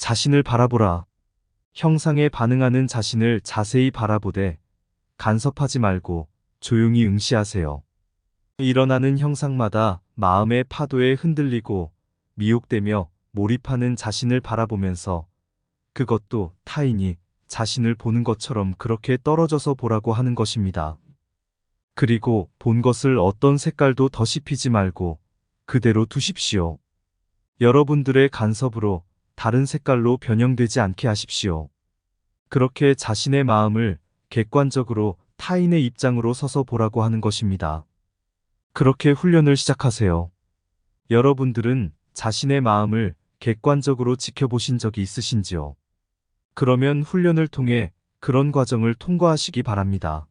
자신을 바라보라. 형상에 반응하는 자신을 자세히 바라보되 간섭하지 말고 조용히 응시하세요. 일어나는 형상마다 마음의 파도에 흔들리고 미혹되며 몰입하는 자신을 바라보면서 그것도 타인이 자신을 보는 것처럼 그렇게 떨어져서 보라고 하는 것입니다. 그리고 본 것을 어떤 색깔도 더 씹히지 말고 그대로 두십시오. 여러분들의 간섭으로 다른 색깔로 변형되지 않게 하십시오. 그렇게 자신의 마음을 객관적으로 타인의 입장으로 서서 보라고 하는 것입니다. 그렇게 훈련을 시작하세요. 여러분들은 자신의 마음을 객관적으로 지켜보신 적이 있으신지요? 그러면 훈련을 통해 그런 과정을 통과하시기 바랍니다.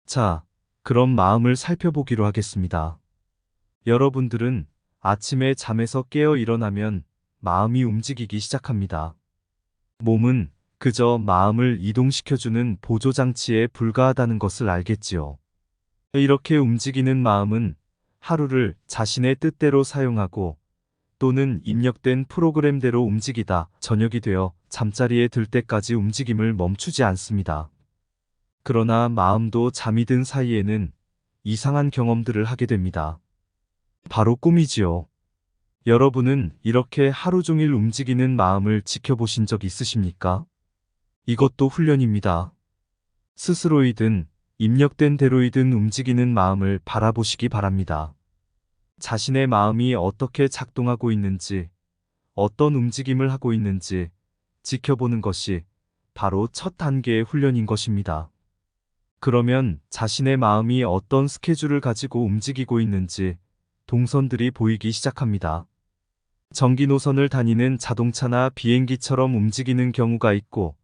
자, 그럼 마음을 살펴보기로 하겠습니다. 여러분들은 아침에 잠에서 깨어 일어나면 마음이 움직이기 시작합니다. 몸은 그저 마음을 이동시켜주는 보조장치에 불과하다는 것을 알겠지요. 이렇게 움직이는 마음은 하루를 자신의 뜻대로 사용하고 또는 입력된 프로그램대로 움직이다 저녁이 되어 잠자리에 들 때까지 움직임을 멈추지 않습니다. 그러나 마음도 잠이 든 사이에는 이상한 경험들을 하게 됩니다. 바로 꿈이지요. 여러분은 이렇게 하루 종일 움직이는 마음을 지켜보신 적 있으십니까? 이것도 훈련입니다. 스스로이든 입력된 대로이든 움직이는 마음을 바라보시기 바랍니다. 자신의 마음이 어떻게 작동하고 있는지, 어떤 움직임을 하고 있는지 지켜보는 것이 바로 첫 단계의 훈련인 것입니다. 그러면 자신의 마음이 어떤 스케줄을 가지고 움직이고 있는지 동선들이 보이기 시작합니다. 전기 노선을 다니는 자동차나 비행기처럼 움직이는 경우가 있고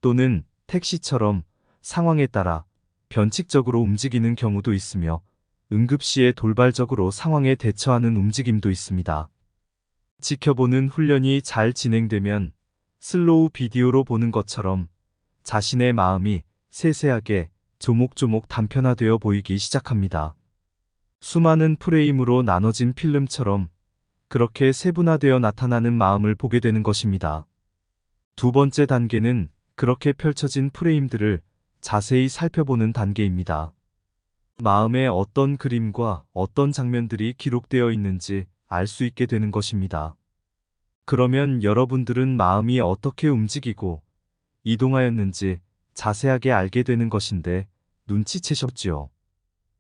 또는 택시처럼 상황에 따라 변칙적으로 움직이는 경우도 있으며 응급시에 돌발적으로 상황에 대처하는 움직임도 있습니다. 지켜보는 훈련이 잘 진행되면 슬로우 비디오로 보는 것처럼 자신의 마음이 세세하게 조목조목 단편화되어 보이기 시작합니다. 수많은 프레임으로 나눠진 필름처럼 그렇게 세분화되어 나타나는 마음을 보게 되는 것입니다. 두 번째 단계는 그렇게 펼쳐진 프레임들을 자세히 살펴보는 단계입니다. 마음에 어떤 그림과 어떤 장면들이 기록되어 있는지 알 수 있게 되는 것입니다. 그러면 여러분들은 마음이 어떻게 움직이고 이동하였는지 자세하게 알게 되는 것인데 눈치채셨지요?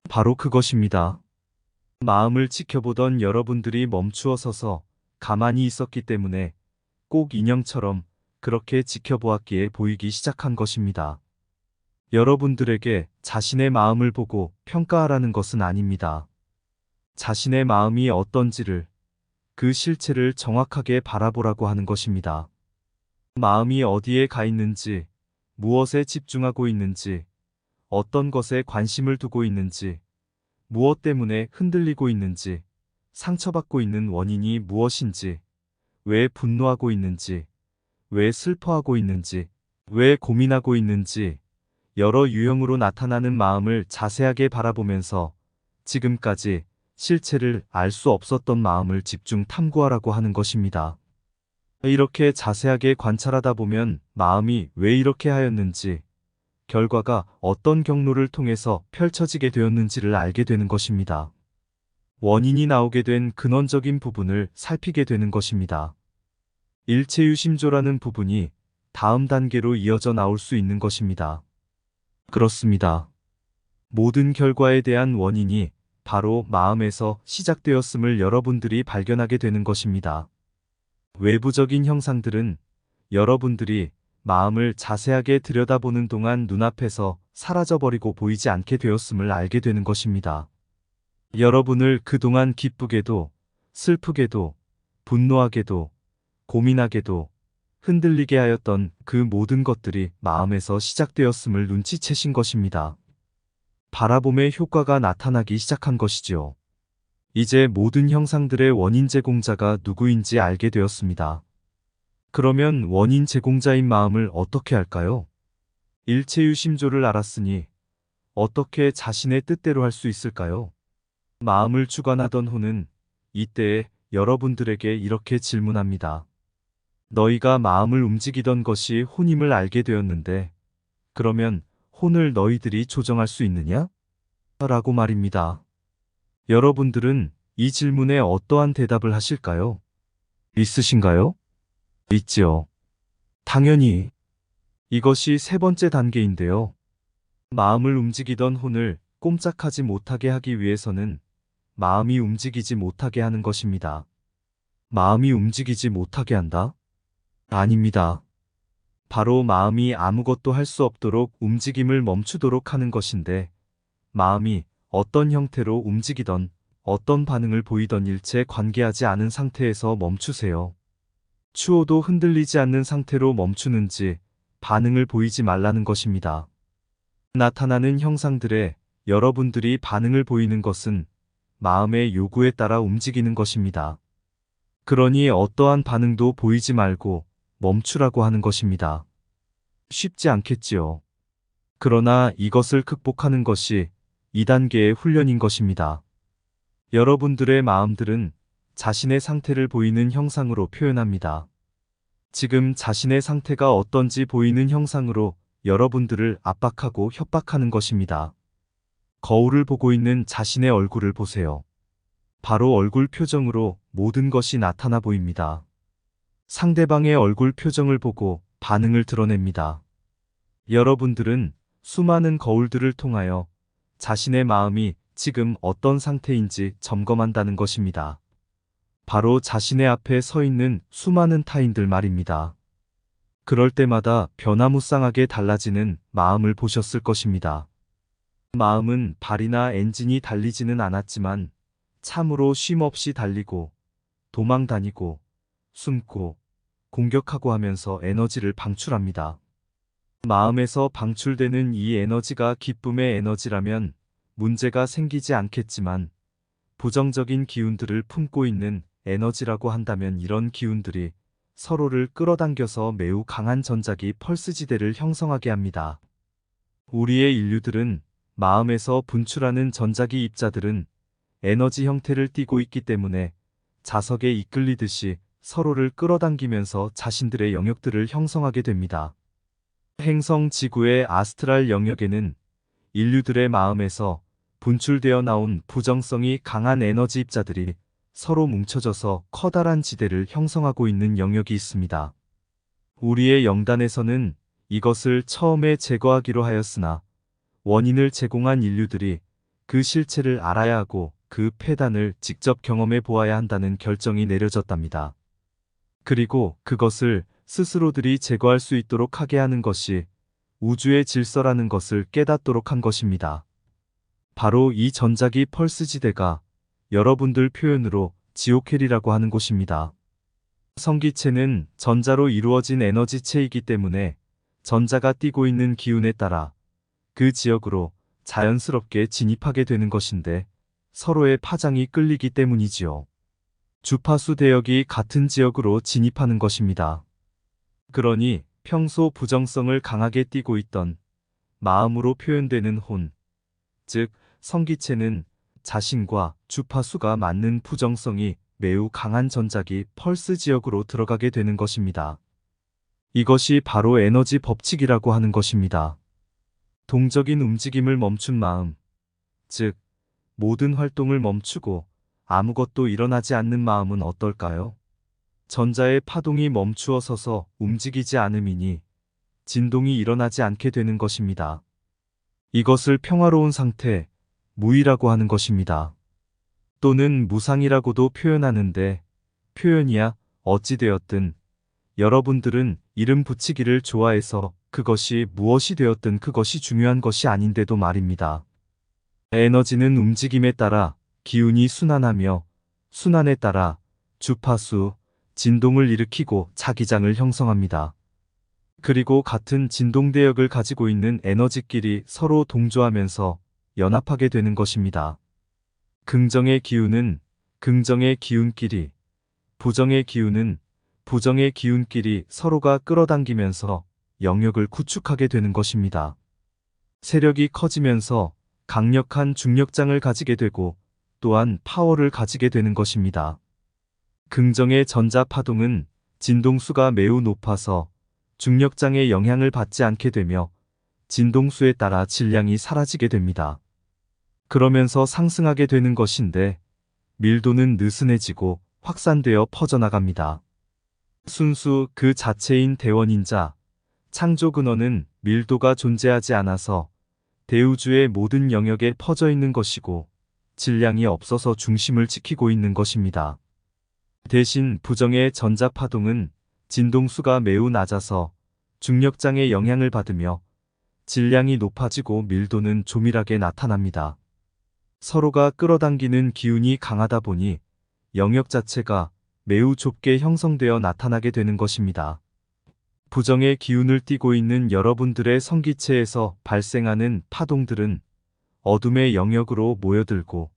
바로 그것입니다. 마음을 지켜보던 여러분들이 멈추어 서서 가만히 있었기 때문에 꼭 인형처럼 그렇게 지켜보았기에 보이기 시작한 것입니다. 여러분들에게 자신의 마음을 보고 평가하라는 것은 아닙니다. 자신의 마음이 어떤지를, 그 실체를 정확하게 바라보라고 하는 것입니다. 마음이 어디에 가 있는지, 무엇에 집중하고 있는지, 어떤 것에 관심을 두고 있는지, 무엇 때문에 흔들리고 있는지, 상처받고 있는 원인이 무엇인지, 왜 분노하고 있는지, 왜 슬퍼하고 있는지, 왜 고민하고 있는지, 여러 유형으로 나타나는 마음을 자세하게 바라보면서 지금까지 실체를 알 수 없었던 마음을 집중 탐구하라고 하는 것입니다. 이렇게 자세하게 관찰하다 보면 마음이 왜 이렇게 하였는지, 결과가 어떤 경로를 통해서 펼쳐지게 되었는지를 알게 되는 것입니다. 원인이 나오게 된 근원적인 부분을 살피게 되는 것입니다. 일체유심조라는 부분이 다음 단계로 이어져 나올 수 있는 것입니다. 그렇습니다. 모든 결과에 대한 원인이 바로 마음에서 시작되었음을 여러분들이 발견하게 되는 것입니다. 외부적인 형상들은 여러분들이 마음을 자세하게 들여다보는 동안 눈앞에서 사라져버리고 보이지 않게 되었음을 알게 되는 것입니다. 여러분을 그동안 기쁘게도, 슬프게도, 분노하게도, 고민하게도, 흔들리게 하였던 그 모든 것들이 마음에서 시작되었음을 눈치채신 것입니다. 바라봄의 효과가 나타나기 시작한 것이지요. 이제 모든 형상들의 원인 제공자가 누구인지 알게 되었습니다. 그러면 원인 제공자인 마음을 어떻게 할까요? 일체유심조를 알았으니 어떻게 자신의 뜻대로 할 수 있을까요? 마음을 주관하던 호는 이때에 여러분들에게 이렇게 질문합니다. 너희가 마음을 움직이던 것이 혼임을 알게 되었는데, 그러면 혼을 너희들이 조정할 수 있느냐? 라고 말입니다. 여러분들은 이 질문에 어떠한 대답을 하실까요? 있으신가요? 있지요. 당연히. 이것이 세 번째 단계인데요. 마음을 움직이던 혼을 꼼짝하지 못하게 하기 위해서는 마음이 움직이지 못하게 하는 것입니다. 마음이 움직이지 못하게 한다? 아닙니다. 바로 마음이 아무것도 할 수 없도록 움직임을 멈추도록 하는 것인데, 마음이 어떤 형태로 움직이던 어떤 반응을 보이던 일체 관계하지 않은 상태에서 멈추세요. 추호도 흔들리지 않는 상태로 멈추는지 반응을 보이지 말라는 것입니다. 나타나는 형상들에 여러분들이 반응을 보이는 것은 마음의 요구에 따라 움직이는 것입니다. 그러니 어떠한 반응도 보이지 말고 멈추라고 하는 것입니다. 쉽지 않겠지요. 그러나 이것을 극복하는 것이 2단계의 훈련인 것입니다. 여러분들의 마음들은 자신의 상태를 보이는 형상으로 표현합니다. 지금 자신의 상태가 어떤지 보이는 형상으로 여러분들을 압박하고 협박하는 것입니다. 거울을 보고 있는 자신의 얼굴을 보세요. 바로 얼굴 표정으로 모든 것이 나타나 보입니다. 상대방의 얼굴 표정을 보고 반응을 드러냅니다. 여러분들은 수많은 거울들을 통하여 자신의 마음이 지금 어떤 상태인지 점검한다는 것입니다. 바로 자신의 앞에 서 있는 수많은 타인들 말입니다. 그럴 때마다 변화무쌍하게 달라지는 마음을 보셨을 것입니다. 마음은 발이나 엔진이 달리지는 않았지만 참으로 쉼없이 달리고 도망 다니고 숨고 공격하고 하면서 에너지를 방출합니다. 마음에서 방출되는 이 에너지가 기쁨의 에너지라면 문제가 생기지 않겠지만, 부정적인 기운들을 품고 있는 에너지라고 한다면 이런 기운들이 서로를 끌어당겨서 매우 강한 전자기 펄스지대를 형성하게 합니다. 우리의 인류들은 마음에서 분출하는 전자기 입자들은 에너지 형태를 띠고 있기 때문에 자석에 이끌리듯이 서로를 끌어당기면서 자신들의 영역들을 형성하게 됩니다. 행성 지구의 아스트랄 영역에는 인류들의 마음에서 분출되어 나온 부정성이 강한 에너지 입자들이 서로 뭉쳐져서 커다란 지대를 형성하고 있는 영역이 있습니다. 우리의 영단에서는 이것을 처음에 제거하기로 하였으나 원인을 제공한 인류들이 그 실체를 알아야 하고 그 폐단을 직접 경험해 보아야 한다는 결정이 내려졌답니다. 그리고 그것을 스스로들이 제거할 수 있도록 하게 하는 것이 우주의 질서라는 것을 깨닫도록 한 것입니다. 바로 이 전자기 펄스지대가 여러분들 표현으로 지오켈이라고 하는 곳입니다. 성기체는 전자로 이루어진 에너지체이기 때문에 전자가 띠고 있는 기운에 따라 그 지역으로 자연스럽게 진입하게 되는 것인데, 서로의 파장이 끌리기 때문이지요. 주파수 대역이 같은 지역으로 진입하는 것입니다. 그러니 평소 부정성을 강하게 띠고 있던 마음으로 표현되는 혼, 즉 성기체는 자신과 주파수가 맞는 부정성이 매우 강한 전자기 펄스 지역으로 들어가게 되는 것입니다. 이것이 바로 에너지 법칙이라고 하는 것입니다. 동적인 움직임을 멈춘 마음, 즉 모든 활동을 멈추고 아무것도 일어나지 않는 마음은 어떨까요? 전자의 파동이 멈추어 서서 움직이지 않음이니 진동이 일어나지 않게 되는 것입니다. 이것을 평화로운 상태, 무이라고 하는 것입니다. 또는 무상이라고도 표현하는데, 표현이야 어찌되었든 여러분들은 이름 붙이기를 좋아해서 그것이 무엇이 되었든 그것이 중요한 것이 아닌데도 말입니다. 에너지는 움직임에 따라 기운이 순환하며 순환에 따라 주파수, 진동을 일으키고 자기장을 형성합니다. 그리고 같은 진동대역을 가지고 있는 에너지끼리 서로 동조하면서 연합하게 되는 것입니다. 긍정의 기운은 긍정의 기운끼리, 부정의 기운은 부정의 기운끼리 서로가 끌어당기면서 영역을 구축하게 되는 것입니다. 세력이 커지면서 강력한 중력장을 가지게 되고 또한 파워를 가지게 되는 것입니다. 긍정의 전자 파동은 진동수가 매우 높아서 중력장의 영향을 받지 않게 되며 진동수에 따라 질량이 사라지게 됩니다. 그러면서 상승하게 되는 것인데 밀도는 느슨해지고 확산되어 퍼져나갑니다. 순수 그 자체인 대원인자, 창조 근원은 밀도가 존재하지 않아서 대우주의 모든 영역에 퍼져 있는 것이고 질량이 없어서 중심을 지키고 있는 것입니다. 대신 부정의 전자파동은 진동수가 매우 낮아서 중력장의 영향을 받으며 질량이 높아지고 밀도는 조밀하게 나타납니다. 서로가 끌어당기는 기운이 강하다 보니 영역 자체가 매우 좁게 형성되어 나타나게 되는 것입니다. 부정의 기운을 띠고 있는 여러분들의 성기체에서 발생하는 파동들은 어둠의 영역으로 모여들고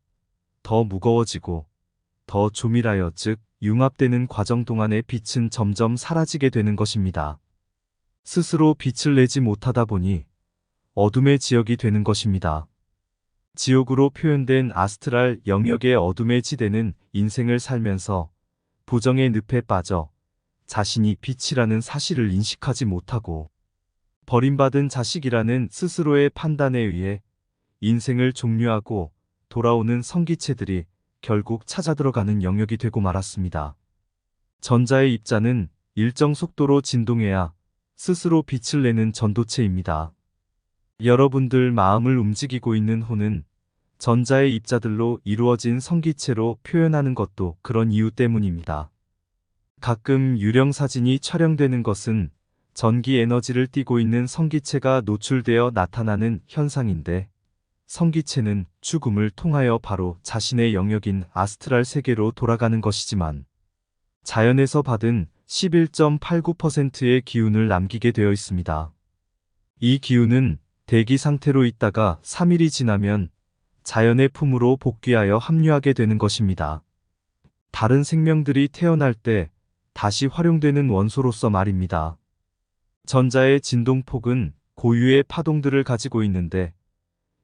더 무거워지고 더 조밀하여 즉 융합되는 과정 동안의 빛은 점점 사라지게 되는 것입니다. 스스로 빛을 내지 못하다 보니 어둠의 지역이 되는 것입니다. 지옥으로 표현된 아스트랄 영역의 어둠의 지대는 인생을 살면서 부정의 늪에 빠져 자신이 빛이라는 사실을 인식하지 못하고 버림받은 자식이라는 스스로의 판단에 의해 인생을 종료하고 돌아오는 성기체들이 결국 찾아들어가는 영역이 되고 말았습니다. 전자의 입자는 일정 속도로 진동해야 스스로 빛을 내는 전도체입니다. 여러분들 마음을 움직이고 있는 혼은 전자의 입자들로 이루어진 성기체로 표현하는 것도 그런 이유 때문입니다. 가끔 유령 사진이 촬영되는 것은 전기 에너지를 띠고 있는 성기체가 노출되어 나타나는 현상인데 성기체는 죽음을 통하여 바로 자신의 영역인 아스트랄 세계로 돌아가는 것이지만 자연에서 받은 11.89%의 기운을 남기게 되어 있습니다. 이 기운은 대기 상태로 있다가 3일이 지나면 자연의 품으로 복귀하여 합류하게 되는 것입니다. 다른 생명들이 태어날 때 다시 활용되는 원소로서 말입니다. 전자의 진동폭은 고유의 파동들을 가지고 있는데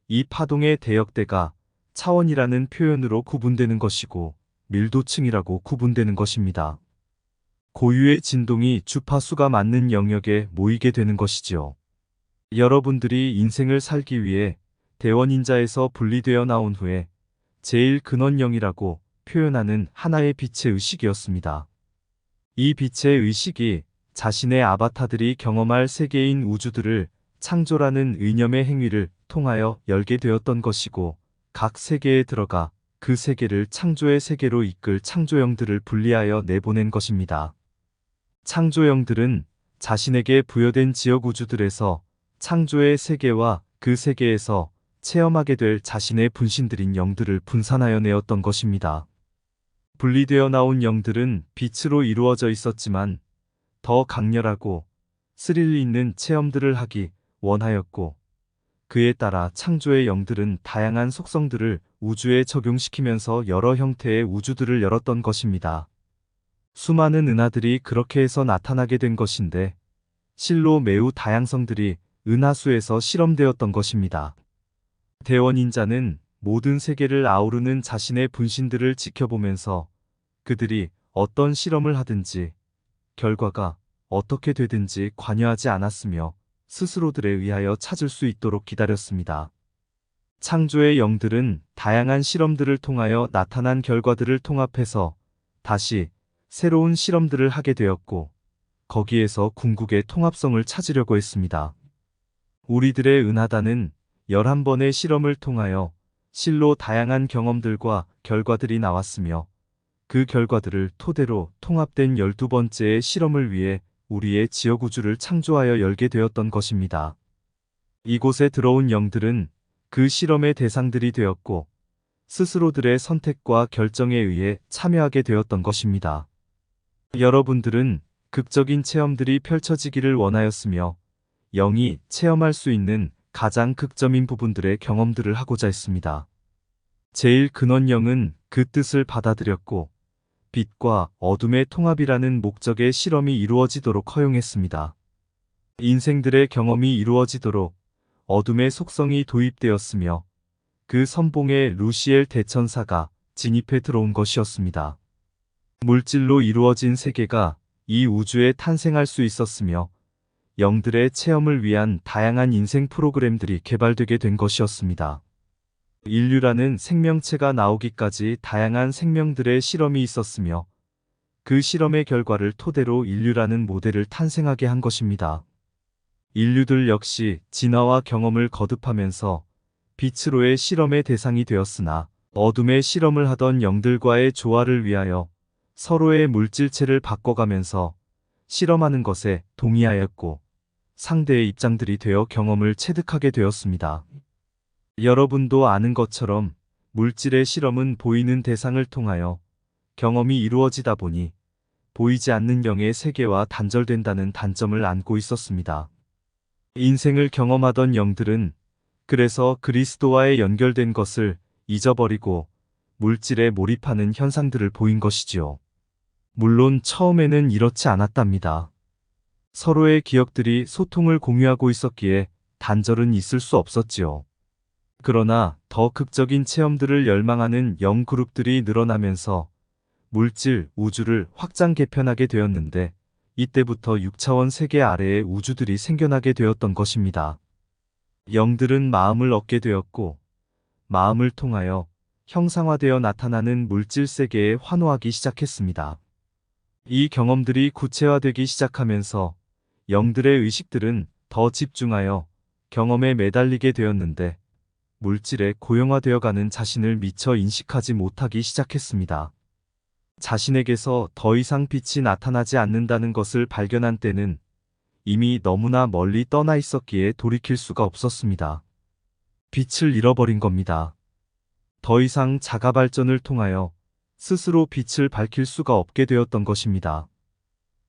이 파동의 대역대가 차원이라는 표현으로 구분되는 것이고 밀도층이라고 구분되는 것입니다. 고유의 진동이 주파수가 맞는 영역에 모이게 되는 것이지요. 여러분들이 인생을 살기 위해 대원인자에서 분리되어 나온 후에 제일 근원영이라고 표현하는 하나의 빛의 의식이었습니다. 이 빛의 의식이 자신의 아바타들이 경험할 세계인 우주들을 창조라는 의념의 행위를 통하여 열게 되었던 것이고 각 세계에 들어가 그 세계를 창조의 세계로 이끌 창조영들을 분리하여 내보낸 것입니다. 창조영들은 자신에게 부여된 지역 우주들에서 창조의 세계와 그 세계에서 체험하게 될 자신의 분신들인 영들을 분산하여 내었던 것입니다. 분리되어 나온 영들은 빛으로 이루어져 있었지만 더 강렬하고 스릴 있는 체험들을 하기 원하였고 그에 따라 창조의 영들은 다양한 속성들을 우주에 적용시키면서 여러 형태의 우주들을 열었던 것입니다. 수많은 은하들이 그렇게 해서 나타나게 된 것인데 실로 매우 다양성들이 은하수에서 실험되었던 것입니다. 대원인자는 모든 세계를 아우르는 자신의 분신들을 지켜보면서 그들이 어떤 실험을 하든지 결과가 어떻게 되든지 관여하지 않았으며 스스로들에 의하여 찾을 수 있도록 기다렸습니다. 창조의 영들은 다양한 실험들을 통하여 나타난 결과들을 통합해서 다시 새로운 실험들을 하게 되었고 거기에서 궁극의 통합성을 찾으려고 했습니다. 우리들의 은하단은 11번의 실험을 통하여 실로 다양한 경험들과 결과들이 나왔으며 그 결과들을 토대로 통합된 12번째의 실험을 위해 우리의 지역우주를 창조하여 열게 되었던 것입니다. 이곳에 들어온 영들은 그 실험의 대상들이 되었고 스스로들의 선택과 결정에 의해 참여하게 되었던 것입니다. 여러분들은 극적인 체험들이 펼쳐지기를 원하였으며 영이 체험할 수 있는 가장 극점인 부분들의 경험들을 하고자 했습니다. 제일 근원영은 그 뜻을 받아들였고 빛과 어둠의 통합이라는 목적의 실험이 이루어지도록 허용했습니다. 인생들의 경험이 이루어지도록 어둠의 속성이 도입되었으며 그 선봉에 루시엘 대천사가 진입해 들어온 것이었습니다. 물질로 이루어진 세계가 이 우주에 탄생할 수 있었으며 영들의 체험을 위한 다양한 인생 프로그램들이 개발되게 된 것이었습니다. 인류라는 생명체가 나오기까지 다양한 생명들의 실험이 있었으며 그 실험의 결과를 토대로 인류라는 모델을 탄생하게 한 것입니다. 인류들 역시 진화와 경험을 거듭하면서 빛으로의 실험의 대상이 되었으나 어둠의 실험을 하던 영들과의 조화를 위하여 서로의 물질체를 바꿔가면서 실험하는 것에 동의하였고 상대의 입장들이 되어 경험을 체득하게 되었습니다. 여러분도 아는 것처럼 물질의 실험은 보이는 대상을 통하여 경험이 이루어지다 보니 보이지 않는 영의 세계와 단절된다는 단점을 안고 있었습니다. 인생을 경험하던 영들은 그래서 그리스도와의 연결된 것을 잊어버리고 물질에 몰입하는 현상들을 보인 것이지요. 물론 처음에는 이렇지 않았답니다. 서로의 기억들이 소통을 공유하고 있었기에 단절은 있을 수 없었지요. 그러나 더 극적인 체험들을 열망하는 영 그룹들이 늘어나면서 물질, 우주를 확장 개편하게 되었는데 이때부터 6차원 세계 아래의 우주들이 생겨나게 되었던 것입니다. 영들은 마음을 얻게 되었고 마음을 통하여 형상화되어 나타나는 물질 세계에 환호하기 시작했습니다. 이 경험들이 구체화되기 시작하면서 영들의 의식들은 더 집중하여 경험에 매달리게 되었는데 물질에 고용화되어가는 자신을 미처 인식하지 못하기 시작했습니다. 자신에게서 더 이상 빛이 나타나지 않는다는 것을 발견한 때는 이미 너무나 멀리 떠나 있었기에 돌이킬 수가 없었습니다. 빛을 잃어버린 겁니다. 더 이상 자가 발전을 통하여 스스로 빛을 밝힐 수가 없게 되었던 것입니다.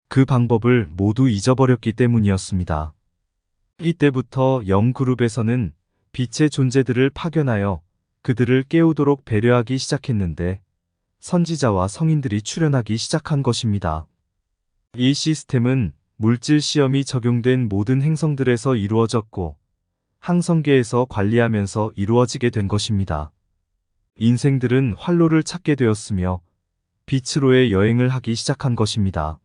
그 방법을 모두 잊어버렸기 때문이었습니다. 이때부터 영그룹에서는 빛의 존재들을 파견하여 그들을 깨우도록 배려하기 시작했는데 선지자와 성인들이 출현하기 시작한 것입니다. 이 시스템은 물질 시험이 적용된 모든 행성들에서 이루어졌고 항성계에서 관리하면서 이루어지게 된 것입니다. 인생들은 활로를 찾게 되었으며 빛으로의 여행을 하기 시작한 것입니다.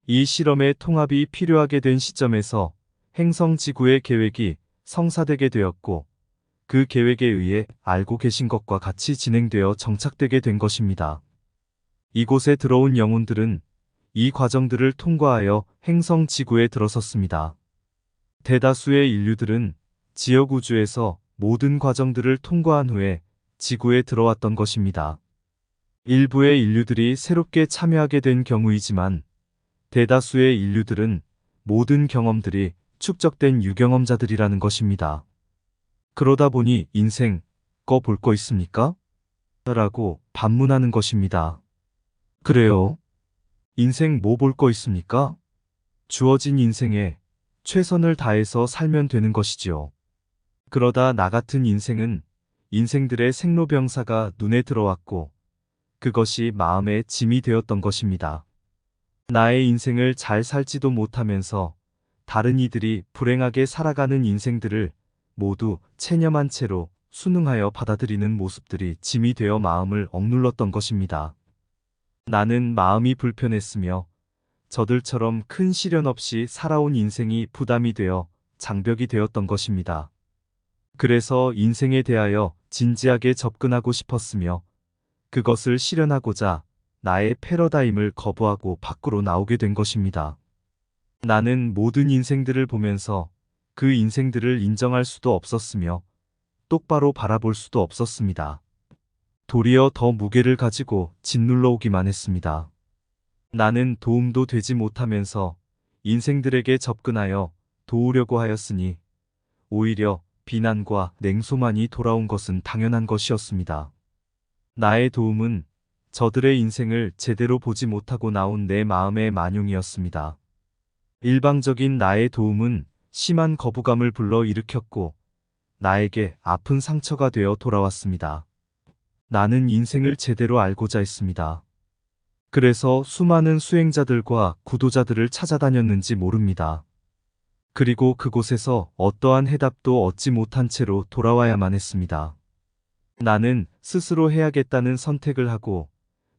이 실험의 통합이 필요하게 된 시점에서 행성 지구의 계획이 성사되게 되었고 그 계획에 의해 알고 계신 것과 같이 진행되어 정착되게 된 것입니다. 이곳에 들어온 영혼들은 이 과정들을 통과하여 행성 지구에 들어섰습니다. 대다수의 인류들은 지역 우주에서 모든 과정들을 통과한 후에 지구에 들어왔던 것입니다. 일부의 인류들이 새롭게 참여하게 된 경우이지만 대다수의 인류들은 모든 경험들이 축적된 유경험자들이라는 것입니다. 그러다 보니 인생, 볼 거 있습니까? 라고 반문하는 것입니다. 그래요? 인생 뭐 볼 거 있습니까? 주어진 인생에 최선을 다해서 살면 되는 것이지요. 그러다 나 같은 인생은 인생들의 생로병사가 눈에 들어왔고 그것이 마음의 짐이 되었던 것입니다. 나의 인생을 잘 살지도 못하면서 다른 이들이 불행하게 살아가는 인생들을 모두 체념한 채로 순응하여 받아들이는 모습들이 짐이 되어 마음을 억눌렀던 것입니다. 나는 마음이 불편했으며 저들처럼 큰 시련 없이 살아온 인생이 부담이 되어 장벽이 되었던 것입니다. 그래서 인생에 대하여 진지하게 접근하고 싶었으며 그것을 실현하고자 나의 패러다임을 거부하고 밖으로 나오게 된 것입니다. 나는 모든 인생들을 보면서 그 인생들을 인정할 수도 없었으며 똑바로 바라볼 수도 없었습니다. 도리어 더 무게를 가지고 짓눌러 오기만 했습니다. 나는 도움도 되지 못하면서 인생들에게 접근하여 도우려고 하였으니 오히려 비난과 냉소만이 돌아온 것은 당연한 것이었습니다. 나의 도움은 저들의 인생을 제대로 보지 못하고 나온 내 마음의 만용이었습니다. 일방적인 나의 도움은 심한 거부감을 불러일으켰고 나에게 아픈 상처가 되어 돌아왔습니다. 나는 인생을 제대로 알고자 했습니다. 그래서 수많은 수행자들과 구도자들을 찾아다녔는지 모릅니다. 그리고 그곳에서 어떠한 해답도 얻지 못한 채로 돌아와야만 했습니다. 나는 스스로 해야겠다는 선택을 하고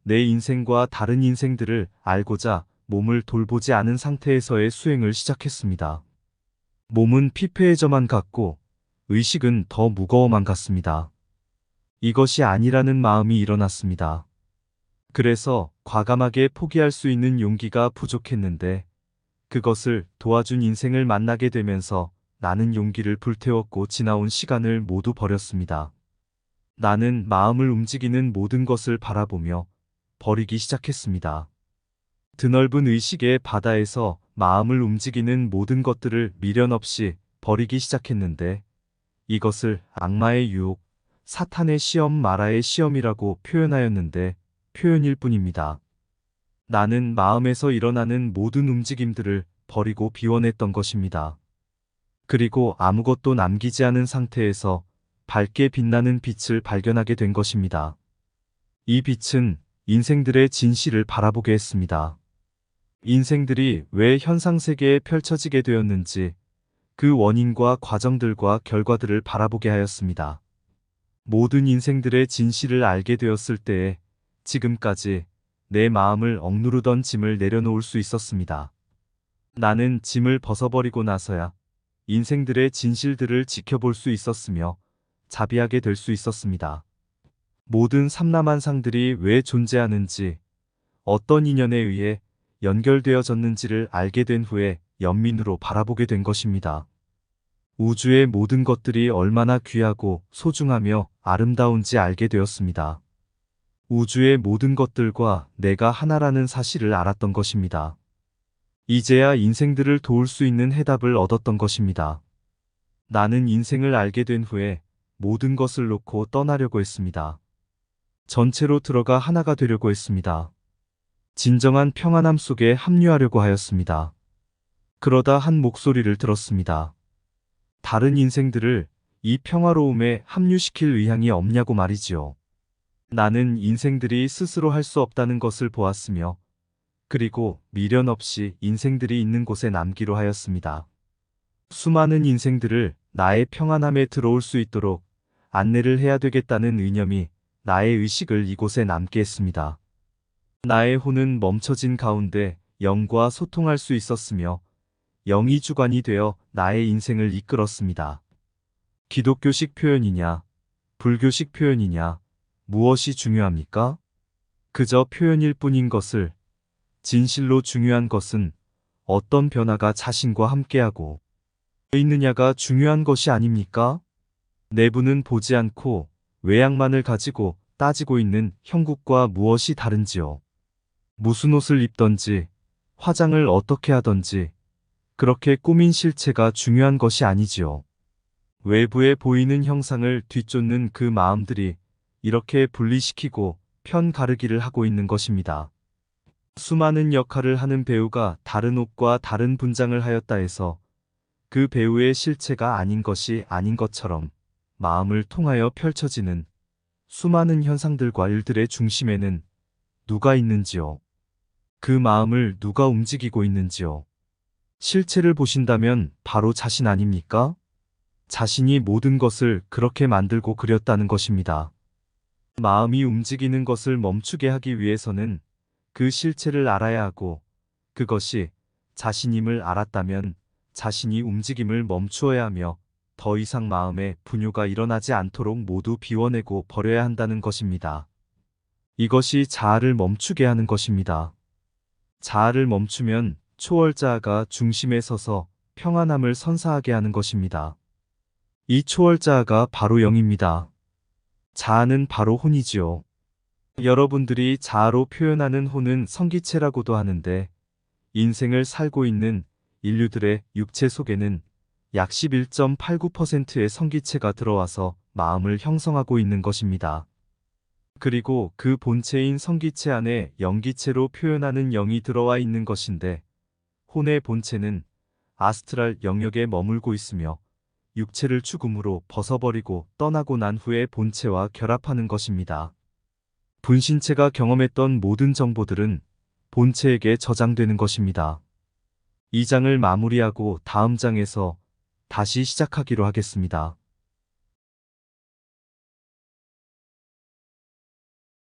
내 인생과 다른 인생들을 알고자 몸을 돌보지 않은 상태에서의 수행을 시작했습니다. 몸은 피폐해져만 갔고 의식은 더 무거워만 갔습니다. 이것이 아니라는 마음이 일어났습니다. 그래서 과감하게 포기할 수 있는 용기가 부족했는데 그것을 도와준 인생을 만나게 되면서 나는 용기를 불태웠고 지나온 시간을 모두 버렸습니다. 나는 마음을 움직이는 모든 것을 바라보며 버리기 시작했습니다. 드넓은 의식의 바다에서 마음을 움직이는 모든 것들을 미련 없이 버리기 시작했는데 이것을 악마의 유혹, 사탄의 시험, 마라의 시험이라고 표현하였는데 표현일 뿐입니다. 나는 마음에서 일어나는 모든 움직임들을 버리고 비워냈던 것입니다. 그리고 아무것도 남기지 않은 상태에서 밝게 빛나는 빛을 발견하게 된 것입니다. 이 빛은 인생들의 진실을 바라보게 했습니다. 인생들이 왜 현상세계에 펼쳐지게 되었는지 그 원인과 과정들과 결과들을 바라보게 하였습니다. 모든 인생들의 진실을 알게 되었을 때에 지금까지 내 마음을 억누르던 짐을 내려놓을 수 있었습니다. 나는 짐을 벗어버리고 나서야 인생들의 진실들을 지켜볼 수 있었으며 자비하게 될 수 있었습니다. 모든 삼라만상들이 왜 존재하는지, 어떤 인연에 의해 연결되어졌는지를 알게 된 후에 연민으로 바라보게 된 것입니다. 우주의 모든 것들이 얼마나 귀하고 소중하며 아름다운지 알게 되었습니다. 우주의 모든 것들과 내가 하나라는 사실을 알았던 것입니다. 이제야 인생들을 도울 수 있는 해답을 얻었던 것입니다. 나는 인생을 알게 된 후에 모든 것을 놓고 떠나려고 했습니다. 전체로 들어가 하나가 되려고 했습니다. 진정한 평안함 속에 합류하려고 하였습니다. 그러다 한 목소리를 들었습니다. 다른 인생들을 이 평화로움에 합류시킬 의향이 없냐고 말이지요. 나는 인생들이 스스로 할 수 없다는 것을 보았으며 그리고 미련 없이 인생들이 있는 곳에 남기로 하였습니다. 수많은 인생들을 나의 평안함에 들어올 수 있도록 안내를 해야 되겠다는 의념이 나의 의식을 이곳에 남게 했습니다. 나의 혼은 멈춰진 가운데 영과 소통할 수 있었으며 영이 주관이 되어 나의 인생을 이끌었습니다. 기독교식 표현이냐, 불교식 표현이냐, 무엇이 중요합니까? 그저 표현일 뿐인 것을, 진실로 중요한 것은 어떤 변화가 자신과 함께하고 있느냐가 중요한 것이 아닙니까? 내부는 보지 않고 외양만을 가지고 따지고 있는 형국과 무엇이 다른지요? 무슨 옷을 입던지, 화장을 어떻게 하던지, 그렇게 꾸민 실체가 중요한 것이 아니지요. 외부에 보이는 형상을 뒤쫓는 그 마음들이 이렇게 분리시키고 편 가르기를 하고 있는 것입니다. 수많은 역할을 하는 배우가 다른 옷과 다른 분장을 하였다 해서 그 배우의 실체가 아닌 것이 아닌 것처럼 마음을 통하여 펼쳐지는 수많은 현상들과 일들의 중심에는 누가 있는지요? 그 마음을 누가 움직이고 있는지요? 실체를 보신다면 바로 자신 아닙니까? 자신이 모든 것을 그렇게 만들고 그렸다는 것입니다. 마음이 움직이는 것을 멈추게 하기 위해서는 그 실체를 알아야 하고 그것이 자신임을 알았다면 자신이 움직임을 멈추어야 하며 더 이상 마음에 분유가 일어나지 않도록 모두 비워내고 버려야 한다는 것입니다. 이것이 자아를 멈추게 하는 것입니다. 자아를 멈추면 초월자아가 중심에 서서 평안함을 선사하게 하는 것입니다. 이 초월자아가 바로 영입니다. 자아는 바로 혼이지요. 여러분들이 자아로 표현하는 혼은 성기체라고도 하는데 인생을 살고 있는 인류들의 육체 속에는 약 11.89%의 성기체가 들어와서 마음을 형성하고 있는 것입니다. 그리고 그 본체인 성기체 안에 영기체로 표현하는 영이 들어와 있는 것인데 혼의 본체는 아스트랄 영역에 머물고 있으며 육체를 죽음으로 벗어버리고 떠나고 난 후에 본체와 결합하는 것입니다. 분신체가 경험했던 모든 정보들은 본체에게 저장되는 것입니다. 이 장을 마무리하고 다음 장에서 다시 시작하기로 하겠습니다.